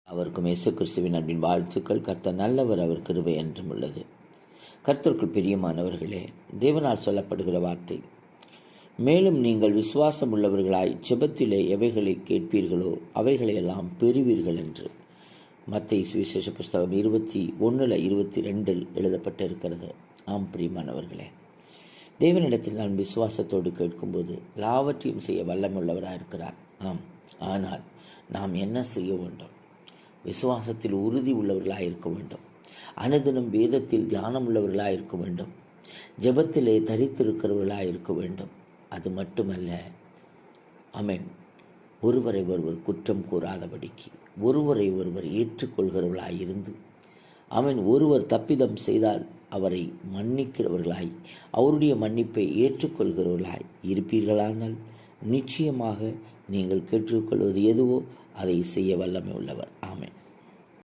அவருக்கும் இயேசு கிறிஸ்துவின் அன்பின் வாழ்த்துக்கள். கர்த்தர் நல்லவர், அவர் கிருபை என்றும் உள்ளது. கர்த்தருக்குள் பிரியமானவர்களே, தேவனால் சொல்லப்படுகிற வார்த்தை, மேலும் நீங்கள் விசுவாசம் உள்ளவர்களாய் ஜெபத்திலே எவைகளை கேட்பீர்களோ அவைகளையெல்லாம் பெறுவீர்கள் என்று மத்தேயு சுவிசேஷ புஸ்தகம் 21:22 எழுதப்பட்டிருக்கிறது. ஆம் பிரியமானவர்களே, தேவனிடத்தில் நான் விசுவாசத்தோடு கேட்கும்போது எல்லாவற்றையும் செய்ய வல்லமுள்ளவராக இருக்கிறார். ஆம், ஆனால் நாம் என்ன செய்ய வேண்டும்? விசுவாசத்தில் உறுதி உள்ளவர்களாக இருக்க வேண்டும். அனுதினம் வேதத்தில் தியானம் உள்ளவர்களாக இருக்க வேண்டும். ஜெபத்திலே தரித்திருக்கிறவர்களாக இருக்க வேண்டும். அது மட்டுமல்ல, ஆமென், ஒருவரை ஒருவர் குற்றம் கூறாதபடிக்கு ஒருவரை ஒருவர் ஏற்றுக்கொள்கிறவர்களாய் இருந்து, ஆமென், ஒருவர் தப்பிதம் செய்தால் அவரை மன்னிக்கிறவர்களாய், அவருடைய மன்னிப்பை ஏற்றுக்கொள்கிறவர்களாய் இருப்பீர்களானால் நிச்சயமாக நீங்கள் கேட்டுக்கொள்வது எதுவோ அதை செய்ய வல்லமை உள்ளவர்.